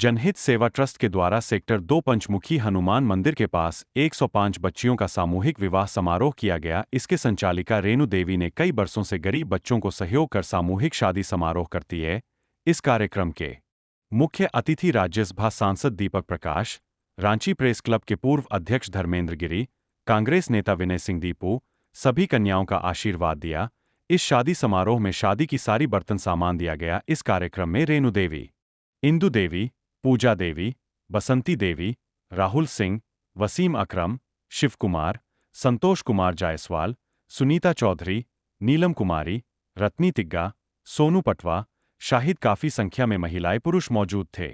जनहित सेवा ट्रस्ट के द्वारा सेक्टर 2 पंचमुखी हनुमान मंदिर के पास 105 बच्चियों का सामूहिक विवाह समारोह किया गया। इसके संचालिका रेणु देवी ने कई बरसों से गरीब बच्चों को सहयोग कर सामूहिक शादी समारोह करती है। इस कार्यक्रम के मुख्य अतिथि राज्यसभा सांसद दीपक प्रकाश, रांची प्रेस क्लब के पूर्व अध्यक्ष धर्मेंद्र गिरी, कांग्रेस नेता विनय सिंह दीपू, सभी कन्याओं का आशीर्वाद दिया। इस शादी समारोह में शादी की सारी बर्तन सामान दिया गया। इस कार्यक्रम में रेणु देवी, इंदु देवी, पूजा देवी, बसंती देवी, राहुल सिंह, वसीम अकरम, शिव कुमार, संतोष कुमार जायसवाल, सुनीता चौधरी, नीलम कुमारी, रत्नी तिग्गा, सोनू पटवा, शाहिद काफी संख्या में महिलाएं पुरुष मौजूद थे।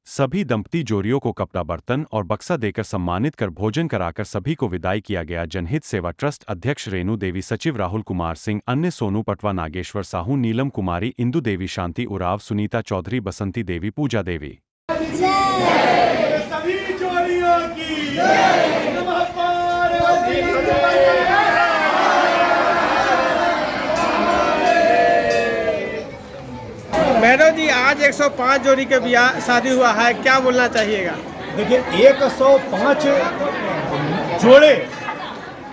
सभी दंपति जोड़ियों को कपड़ा बर्तन और बक्सा देकर सम्मानित कर भोजन कराकर सभी को विदाई किया गया। जनहित सेवा ट्रस्ट अध्यक्ष रेणु देवी, सचिव राहुल कुमार सिंह, अन्य सोनू पटवा, नागेश्वर साहू, नीलम कुमारी, इंदु देवी, शांति उराव, सुनीता चौधरी, बसंती देवी, पूजा देवी। सभी जोड़ियों की नमः पार्वती। मैडम जी, आज 105 जोड़ी के ब्याह शादी हुआ है, क्या बोलना चाहिएगा? देखिए 105 जोड़े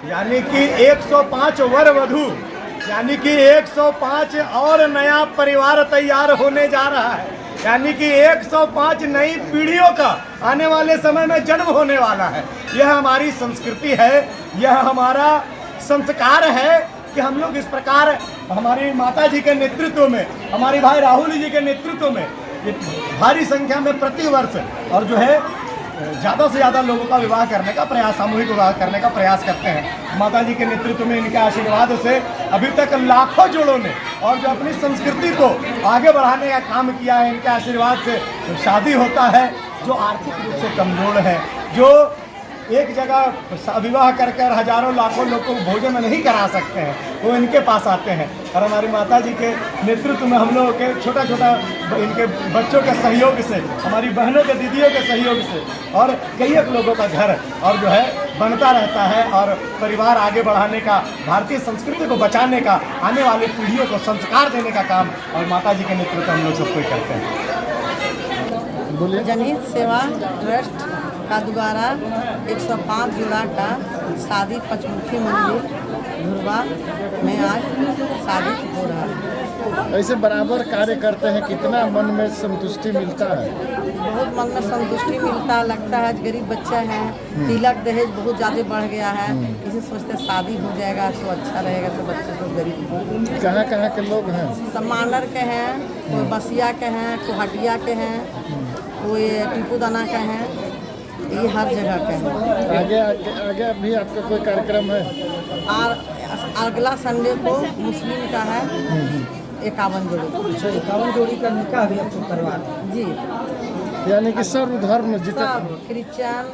यानी कि 105 वर वधू यानी कि 105 और नया परिवार तैयार होने जा रहा है। यानी कि 105 नई पीढ़ियों का आने वाले समय में जन्म होने वाला है। यह हमारी संस्कृति है, यह हमारा संस्कार है कि हम लोग इस प्रकार हमारी माता जी के नेतृत्व में, हमारे भाई राहुल जी के नेतृत्व में भारी संख्या में प्रतिवर्ष और जो है ज़्यादा से ज़्यादा लोगों का विवाह करने का प्रयास, सामूहिक विवाह करने का प्रयास करते हैं। माता जी के नेतृत्व में, इनके आशीर्वाद से अभी तक लाखों जोड़ों ने और जो अपनी संस्कृति को आगे बढ़ाने का काम किया है, इनके आशीर्वाद से शादी होता है। जो आर्थिक रूप से कमज़ोर है, जो एक जगह विवाह कर कर हजारों लाखों लोगों को भोजन नहीं करा सकते हैं, वो इनके पास आते हैं। और हमारी माता जी के नेतृत्व में हम लोगों के छोटा छोटा इनके बच्चों के सहयोग से, हमारी बहनों के दीदियों के सहयोग से और कई एक लोगों का घर और जो है बनता रहता है और परिवार आगे बढ़ाने का, भारतीय संस्कृति को बचाने का, आने वाली पीढ़ियों को संस्कार देने का काम और माता जी के नेतृत्व हम लोग सब कोई करते हैं। जनहित सेवा ट्रस्ट का द्वारा 105 जोड़ा का शादी पंचमुखी मंदिर धुरवा में आज शादी हो रहा है। ऐसे बराबर कार्य करते हैं, कितना मन में संतुष्टि मिलता है? बहुत मन में संतुष्टि मिलता, लगता है गरीब बच्चा है, तिलक दहेज बहुत ज़्यादा बढ़ गया है, इसी सोचते शादी हो जाएगा तो अच्छा रहेगा, तो बच्चे तो गरीब। कहाँ के लोग हैं? सब मांडर के हैं, कोई बसिया के हैं, कोई हटिया के हैं, कोई टीपूदाना के हैं, ये हर जगह पे है। आगे भी आपका कोई कार्यक्रम है? और अगला संडे को मुस्लिम का है 51 जोड़ी। 51 जोड़ी का निकाह भी आपको करवा जी, यानी कि सर्व धर्म जितना, सब क्रिश्चियन,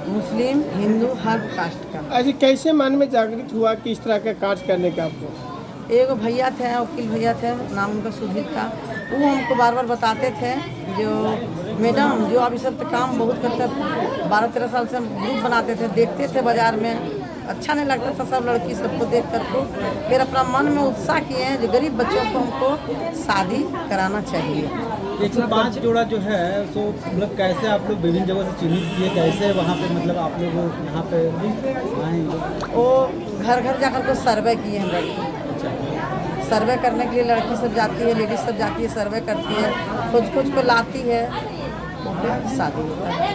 मुस्लिम, हिंदू, हर कास्ट का। अजी, कैसे मन में जागृत हुआ कि इस तरह का कार्य करने का आपको? एक भैया थे, वकील भैया थे, नाम उनका सुधीर था, वो हमको बार बार बताते थे जो मैडम जो आप इस सब काम बहुत करते, 12-13 साल से हम ग्रुप बनाते थे, देखते थे बाजार में, अच्छा नहीं लगता था सब लड़की सबको देख कर को। फिर अपना मन में उत्साह किए हैं जो गरीब बच्चों को हमको शादी कराना चाहिए। 105 जोड़ा जो है तो मतलब कैसे आप लोग विभिन्न जगह से चिन्हित किए, कैसे वहाँ पे मतलब आप लोग यहाँ पे आए? वो घर घर जाकर को सर्वे किए हैं लड़की। सर्वे करने के लिए लड़की सब जाती है, लेडीज सब जाती है, सर्वे करती है, खोज को लाती है, तो फिर शादी होता है।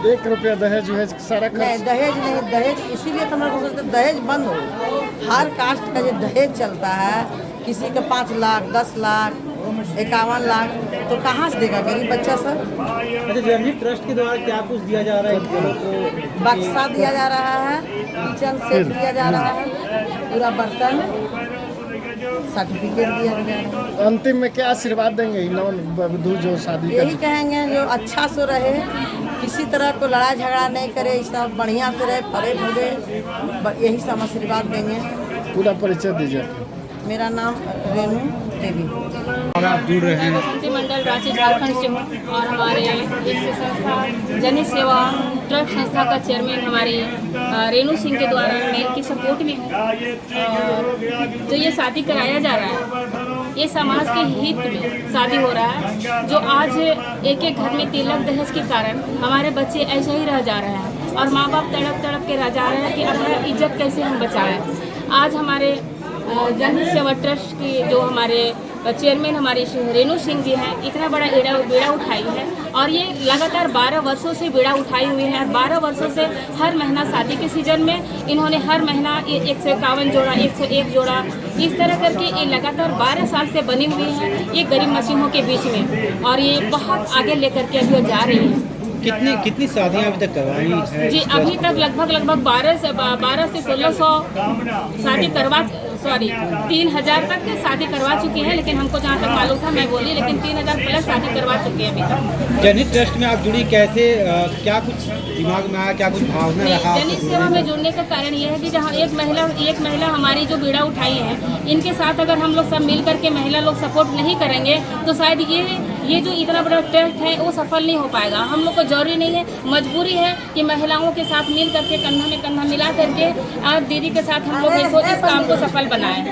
1 रुपया दहेज है सारा खर्च? नहीं, दहेज नहीं, दहेज इसीलिए तो हमारे को सोचते दहेज बंद हो। हर कास्ट का जो दहेज चलता है, किसी का 5 लाख, 10 लाख, 51 लाख, तो कहाँ से देगा गरीब बच्चा सब? अच्छा, जनहित ट्रस्ट के द्वारा क्या कुछ दिया जा रहा है? तो बक्सा दिया जा रहा है, किचन सेट दिया जा रहा है, पूरा बर्तन, सर्टिफिकेट दिया जा रहा है। अंतिम में क्या आशीर्वाद देंगे नौन वधू जो शादी यही कहेंगे जो अच्छा से रहे, किसी तरह को लड़ाई झगड़ा नहीं करे, इस सब बढ़िया से रहे, पढ़े भूले, यही सब आशीर्वाद देंगे। पूरा परिचय दीजिए। मेरा नाम रेणु देवी। और आप जुड़ रहे हैं मंडल रांची झारखंड से हूँ और हमारे एक संस्था जनहित सेवा ट्रस्ट संस्था का चेयरमैन हमारी रेणु सिंह के द्वारा मैं इनकी सपोर्ट में हूँ। जो ये शादी कराया जा रहा है ये समाज के हित में शादी हो रहा है। जो आज एक एक घर में तिलक दहेज के कारण हमारे बच्चे ऐसे ही रह जा रहे हैं और माँ बाप तड़प तड़प के रह जा रहे हैं कि अपना इज्जत कैसे हम बचाएं। आज हमारे जनहित सेवा ट्रस्ट की जो हमारे चेयरमैन हमारी रेणु सिंह जी हैं, इतना बड़ा बेड़ा उठाई है और ये लगातार 12 वर्षों से बेड़ा उठाई हुई है। 12 वर्षों से हर महीना शादी के सीजन में इन्होंने हर महीना 151 जोड़ा, 101 जोड़ा, इस तरह करके ये लगातार 12 साल से बनी हुई है ये गरीब मसीहों के बीच में, और ये बहुत आगे लेकर के अभी जा रही है। कितनी शादियाँ अभी तक करवाई है? जी अभी तक लगभग 12 से 1600 शादी 3000 तक शादी करवा चुकी है, लेकिन हमको जहाँ तक मालूम था मैं बोली, लेकिन 3000 प्लस शादी करवा चुकी है अभी तक। जनहित ट्रस्ट में आप जुड़ी कैसे, क्या कुछ दिमाग में आया, क्या कुछ भावना रहा? जनहित सेवा में जुड़ने का कारण यह है कि जहाँ एक महिला हमारी जो बीड़ा उठाई है, इनके साथ अगर हम लोग सब मिल करके महिला लोग सपोर्ट नहीं करेंगे तो शायद ये जो इतना बड़ा ट्रस्ट है वो सफल नहीं हो पाएगा। हम लोग को जरूरी नहीं है, मजबूरी है कि महिलाओं के साथ मिल करके कंधा में कंधा मिला करके आज दीदी के साथ हम लोग इस काम को सफल बनाएं।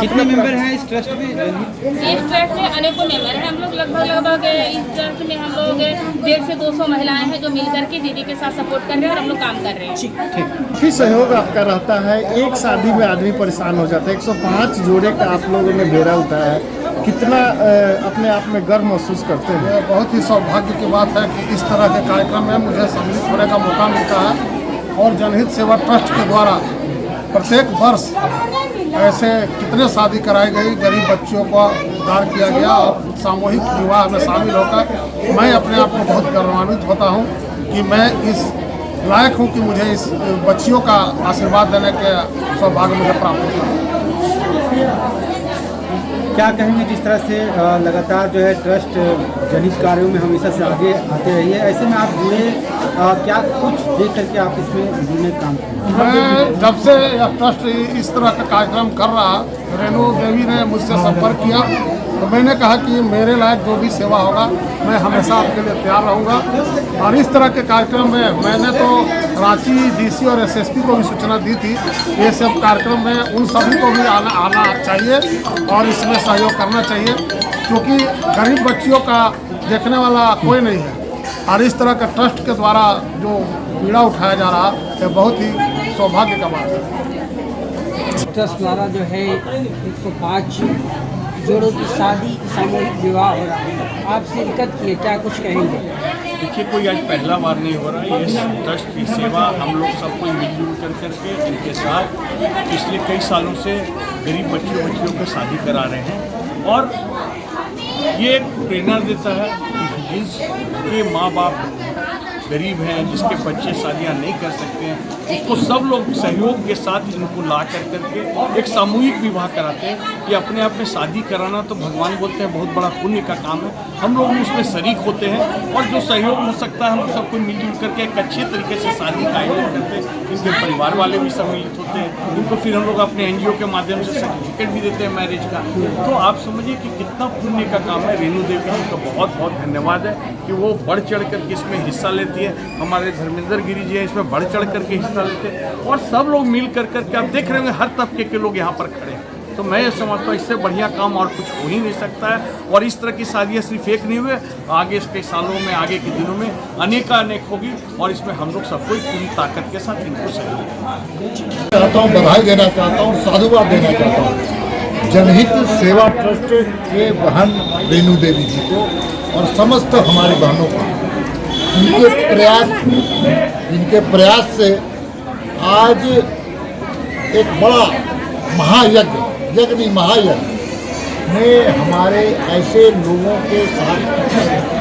कितने मेंबर हैं इस ट्रस्ट में? इस ट्रस्ट में अनेकों मेंबर हैं। हम लोग लगभग इस ट्रस्ट में हम लोग 150 से 200 महिलाएं हैं जो मिल करके दीदी के साथ सपोर्ट कर रहे हैं और हम लोग काम कर रहे हैं। काफी सहयोग आपका रहता है। एक शादी में आदमी परेशान हो जाता है, 105 जोड़े का आप लोगों ने बेड़ा उठाया है, कितना अपने आप में गर्व महसूस करते हैं? यह बहुत ही सौभाग्य की बात है कि इस तरह के कार्यक्रम में मुझे सम्मिलित होने का मौका मिलता है और जनहित सेवा ट्रस्ट के द्वारा प्रत्येक वर्ष ऐसे कितने शादी कराई गई, गरीब बच्चियों को उद्धार किया गया और सामूहिक विवाह में शामिल होकर मैं अपने आप को बहुत गौरवान्वित होता हूँ कि मैं इस लायक हूँ कि मुझे इस बच्चियों का आशीर्वाद देने के सौभाग्य मुझे प्राप्त होता है। क्या कहेंगे जिस तरह से लगातार जो है ट्रस्ट जनहित कार्यों में हमेशा से आगे आते रही है, ऐसे में आप जुड़े, क्या कुछ देख करके आप इसमें जुड़ने का काम करें? मैं जब से यह ट्रस्ट इस तरह का कार्यक्रम कर रहा, रेणु देवी ने मुझसे संपर्क किया तो मैंने कहा कि मेरे लायक जो भी सेवा होगा मैं हमेशा आपके लिए तैयार रहूँगा। और इस तरह के कार्यक्रम में मैंने तो रांची डीसी और एसएसपी को भी सूचना दी थी, ये सब कार्यक्रम में उन सभी को भी आना चाहिए और इसमें सहयोग करना चाहिए, क्योंकि गरीब बच्चियों का देखने वाला कोई नहीं है। और इस तरह के ट्रस्ट के द्वारा जो बीड़ा उठाया जा रहा है बहुत ही सौभाग्य का बात है। ट्रस्ट द्वारा जो है 105 जोड़ों की शादी सामूहिक विवाह हो रहा है, आप शिरकत किए, क्या कुछ कहेंगे? देखिए, कोई आज पहला बार नहीं हो रहा है। ये ट्रस्ट की सेवा हम लोग सब कोई मिलजुल करके इनके साथ पिछले कई सालों से गरीब बच्चियों को शादी करा रहे हैं और ये एक प्रेरणा देता है कि जिसके माँ बाप गरीब हैं, जिसके बच्चे शादियाँ नहीं कर सकते हैं, उसको सब लोग सहयोग के साथ इनको ला करके एक सामूहिक विवाह कराते हैं। कि अपने आप में शादी कराना तो भगवान बोलते हैं बहुत बड़ा पुण्य का काम है। हम लोग उसमें शरीक होते हैं और जो सहयोग हो सकता है हम सबको मिलजुल करके एक अच्छे तरीके से शादी का आयोजन करते हैं। इनके परिवार वाले भी सम्मिलित होते हैं, इनको फिर हम लोग अपने NGO के माध्यम से सर्टिफिकेट भी देते हैं मैरिज का। तो आप समझिए कि कितना पुण्य का काम है। रेणु देवी जी का बहुत बहुत धन्यवाद है कि वो बढ़ चढ़ करके इसमें हिस्सा लेती है। हमारे धर्मेंद्र गिरी जी हैं, इसमें बढ़ चढ़ करके हिस्सा लेते हैं और सब लोग मिल करके आप देख रहे होंगे हर तबके के लोग यहाँ पर खड़े हैं। तो मैं ये समझता हूँ इससे बढ़िया काम और कुछ हो ही नहीं सकता है। और इस तरह की शादियाँ सिर्फ एक नहीं हुए, आगे के सालों में, आगे के दिनों में अनेक होगी और इसमें हम लोग सबको पूरी ताकत के साथ इनको सहयोग चाहता हूँ, बधाई देना चाहता हूँ, साधुवाद देना चाहता हूँ जनहित सेवा ट्रस्ट के बहन रेणु देवी जी को और समस्त हमारी बहनों को। इनके प्रयास से आज एक बड़ा महायज्ञ में हमारे ऐसे लोगों के साथ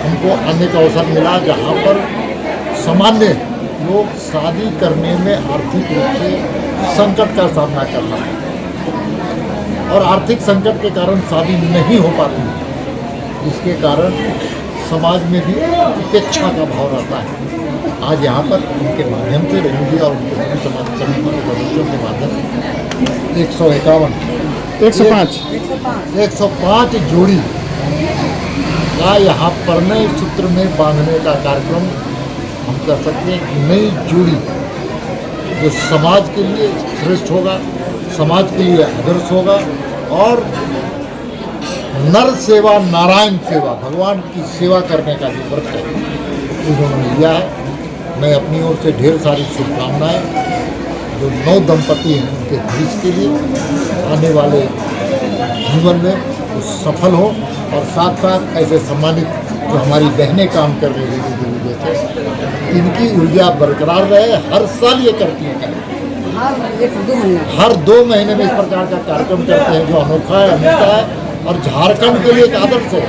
हमको आने का अवसर मिला जहाँ पर सामान्य लोग शादी करने में आर्थिक रूप से संकट का सामना कर रहे हैं और आर्थिक संकट के कारण शादी नहीं हो पाती, जिसके कारण समाज में भी उपेक्षा का भाव रहता है। आज यहाँ पर उनके माध्यम से रेणु जी और उनके सभी समाज सदस्यों के माध्यम से 105 जोड़ी का यहाँ परिणय सूत्र में बांधने का कार्यक्रम हम कर सकते हैं। नई जोड़ी जो समाज के लिए श्रेष्ठ होगा, समाज के लिए आदर्श होगा और नर सेवा नारायण सेवा, भगवान की सेवा करने का जो व्रत है उन्होंने लिया है। मैं अपनी ओर से ढेर सारी शुभकामनाएं जो 9 दंपति हैं उनके भविष्य के लिए, आने वाले जीवन में वो सफल हो, और साथ साथ ऐसे सम्मानित जो हमारी बहनें काम कर रही हैं जैसे, इनकी ऊर्जा बरकरार रहे। हर साल ये करती हैं, हर 2 महीने में इस प्रकार का कार्यक्रम करते हैं जो अनोखा है, अनूठा है और झारखंड के लिए एक आदर्श है।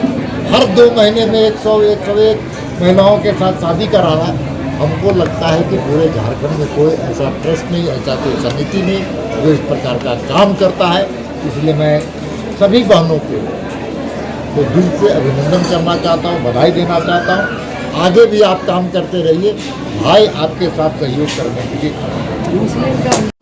हर 2 महीने में 101 महिलाओं के साथ शादी कराना, हमको लगता है कि पूरे झारखंड में कोई ऐसा ट्रस्ट नहीं, ऐसा कोई समिति नहीं जो इस प्रकार का काम करता है। इसलिए मैं सभी बहनों को तो दिल से अभिनंदन करना चाहता हूँ, बधाई देना चाहता हूँ। आगे भी आप काम करते रहिए, भाई आपके साथ सहयोग करने के लिए।